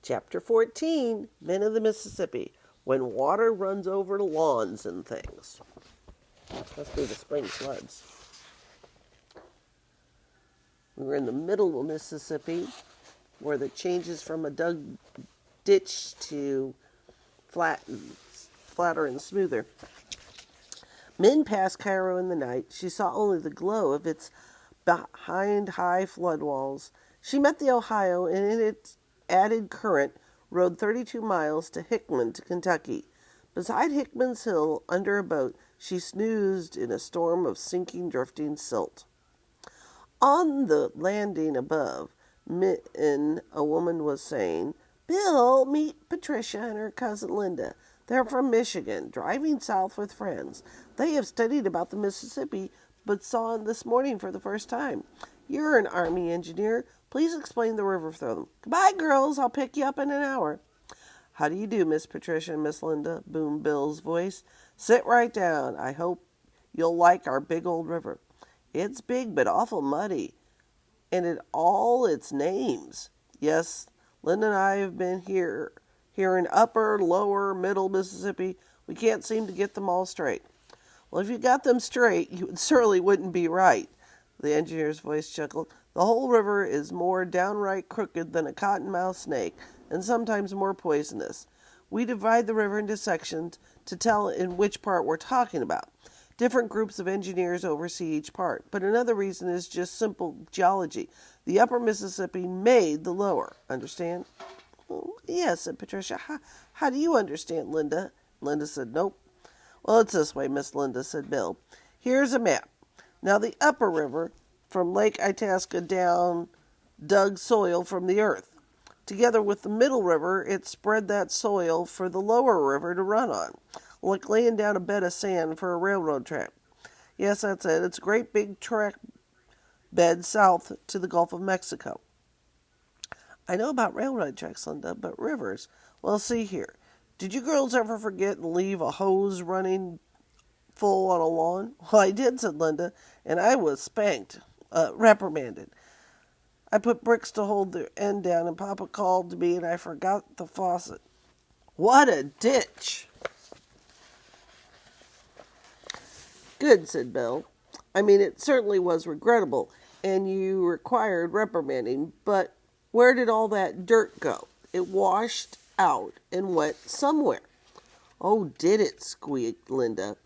Chapter 14, Men of the Mississippi, when water runs over lawns and things. Must be the spring floods. We were in the middle of Mississippi, where the changes from a dug ditch to flatter and smoother. Minn passed Cairo in the night. She saw only the glow of its behind high flood walls. She met the Ohio, and in its added current rode 32 miles to Hickman, to Kentucky. Beside Hickman's Hill, under a boat, she snoozed in a storm of sinking, drifting silt. On the landing above, a woman was saying, "Bill, meet Patricia and her cousin Linda. They're from Michigan, driving south with friends. They have studied about the Mississippi, but saw it this morning for the first time. You're an Army engineer. Please explain the river for them. Goodbye, girls. I'll pick you up in an hour." "How do you do, Miss Patricia and Miss Linda?" boomed Bill's voice. "Sit right down. I hope you'll like our big old river. It's big but awful muddy, and all its names. Yes, Linda and I have been here in upper, lower, middle Mississippi. We can't seem to get them all straight." "Well, if you got them straight, you certainly wouldn't be right." The engineer's voice chuckled. "The whole river is more downright crooked than a cottonmouth snake, and sometimes more poisonous. We divide the river into sections to tell in which part we're talking about. Different groups of engineers oversee each part, but another reason is just simple geology. The upper Mississippi made the lower. Understand?" "Well, yes," said Patricia. How do you understand, Linda?" Linda said, "Nope." "Well, it's this way, Miss Linda," said Bill. "Here's a map. Now, the upper river from Lake Itasca down dug soil from the earth. Together with the middle river, it spread that soil for the lower river to run on, like laying down a bed of sand for a railroad track. Yes, that's it. It's a great big track bed south to the Gulf of Mexico." "I know about railroad tracks, Linda, but rivers. Well, see here. Did you girls ever forget and leave a hose running full on a lawn?" "Well, I did," said Linda, "and I was reprimanded. I put bricks to hold the end down, and Papa called to me, and I forgot the faucet." "What a ditch!" "Good," said Bill. "I mean, it certainly was regrettable, and you required reprimanding, but where did all that dirt go? It washed out and went somewhere." "Oh, did it?" squeaked Linda.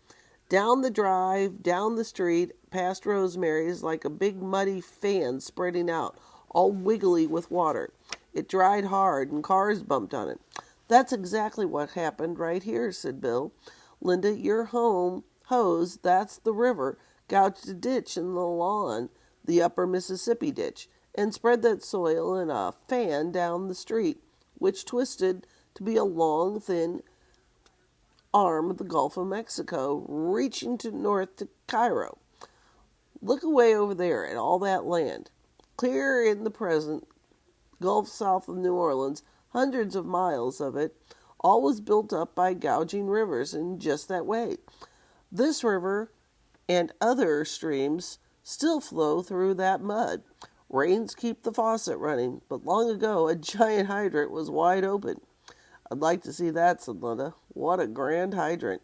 "Down the drive, down the street, past Rosemary's, like a big muddy fan spreading out, all wiggly with water. It dried hard, and cars bumped on it." "That's exactly what happened right here," said Bill. "Linda, your hose, that's the river, gouged a ditch in the lawn, the upper Mississippi ditch, and spread that soil in a fan down the street, which twisted to be a long, thin arm of the Gulf of Mexico, reaching to north to Cairo. Look away over there at all that land. Clear in the present Gulf south of New Orleans, hundreds of miles of it, all was built up by gouging rivers in just that way. This river and other streams still flow through that mud. Rains keep the faucet running, but long ago a giant hydrant was wide open." "I'd like to see that," said Linda. "What a grand hydrant."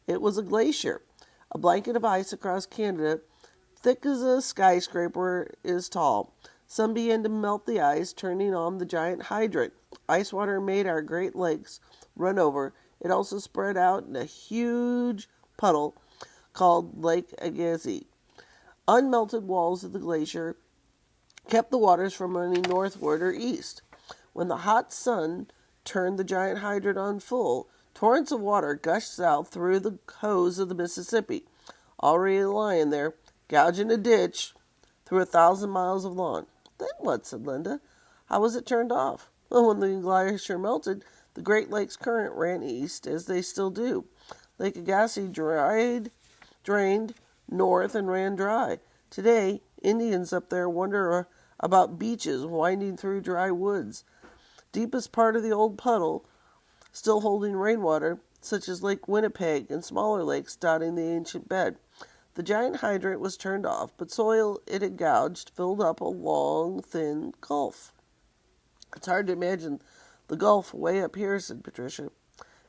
"It was a glacier, a blanket of ice across Canada, thick as a skyscraper is tall. Some began to melt the ice, turning on the giant hydrant. Ice water made our Great Lakes run over. It also spread out in a huge puddle called Lake Agassiz. Unmelted walls of the glacier kept the waters from running northward or east. When the hot sun turned the giant hydrant on full, torrents of water gushed out through the hose of the Mississippi, already lying there, gouging a ditch through 1,000 miles of lawn." "Then what?" said Linda. "How was it turned off?" "Well, when the glacier melted, the Great Lakes current ran east, as they still do. Lake Agassiz drained north and ran dry. Today, Indians up there wonder about beaches winding through dry woods. Deepest part of the old puddle, still holding rainwater, such as Lake Winnipeg and smaller lakes dotting the ancient bed. The giant hydrant was turned off, but soil it had gouged filled up a long, thin gulf. It's hard to imagine The Gulf way up here, said Patricia.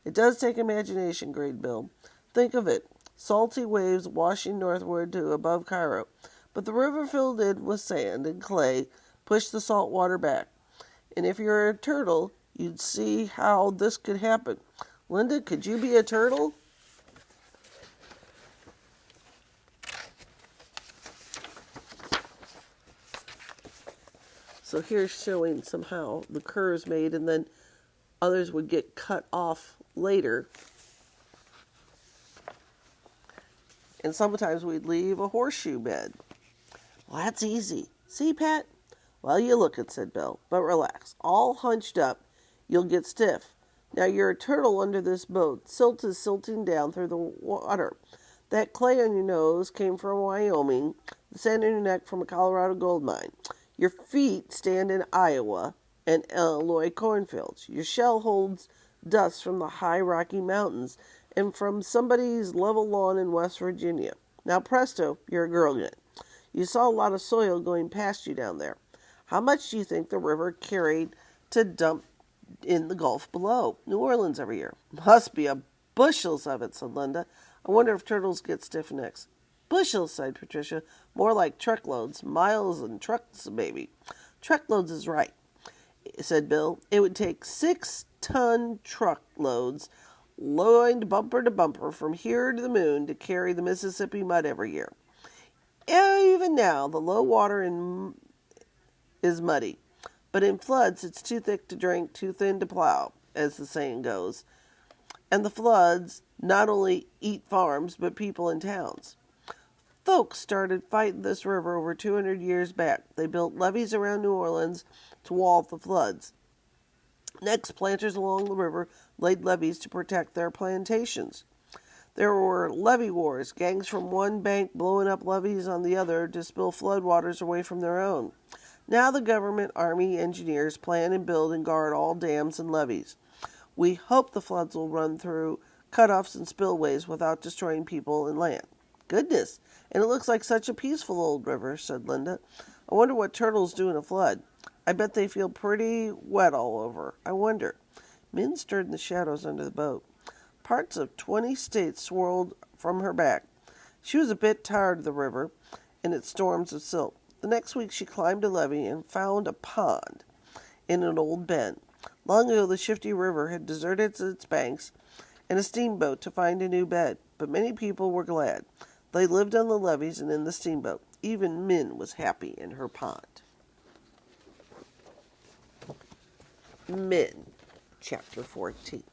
It does take imagination, agreed Bill. Think of it. Salty waves washing northward to above Cairo. But the river filled in with sand and clay pushed the salt water back. And if you're a turtle, you'd see how this could happen. Linda, could you be a turtle? So here's showing somehow the curves made, and then others would get cut off later. And sometimes we'd leave a horseshoe bed. Well, that's easy. See, Pat? Well, you look it, said Bill. But relax. All hunched up, you'll get stiff. Now you're a turtle under this boat. Silt is silting down through the water. That clay on your nose came from Wyoming, the sand in your neck from a Colorado gold mine. Your feet stand in Iowa and Illinois cornfields. Your shell holds dust from the high Rocky Mountains and from somebody's level lawn in West Virginia. Now presto, you're a girl again. You saw a lot of soil going past you down there. How much do you think the river carried to dump in the Gulf below New Orleans every year? Must be a bushels of it, said Linda. I wonder if turtles get stiff necks. Bushels, sighed Patricia. More like truckloads. Miles and trucks, baby. Truckloads is right, said Bill. It would take 6-ton truckloads, loaded bumper to bumper from here to the moon, to carry the Mississippi mud every year. Even now, the low water is muddy. But in floods, it's too thick to drink, too thin to plow, as the saying goes. And the floods not only eat farms, but people in towns. Folks started fighting this river over 200 years back. They built levees around New Orleans to wall off the floods. Next, planters along the river laid levees to protect their plantations. There were levee wars, gangs from one bank blowing up levees on the other to spill floodwaters away from their own. Now the government, army, engineers plan and build and guard all dams and levees. We hope the floods will run through cutoffs and spillways without destroying people and land. Goodness, and it looks like such a peaceful old river, said Linda. I wonder what turtles do in a flood. I bet they feel pretty wet all over. I wonder. Minn stirred in the shadows under the boat. Parts of 20 states swirled from her back. She was a bit tired of the river and its storms of silt. The next week she climbed a levee and found a pond in an old bend. Long ago the shifty river had deserted its banks and a steamboat to find a new bed, but many people were glad. They lived on the levees and in the steamboat. Even Minn was happy in her pond. Minn, Chapter 14.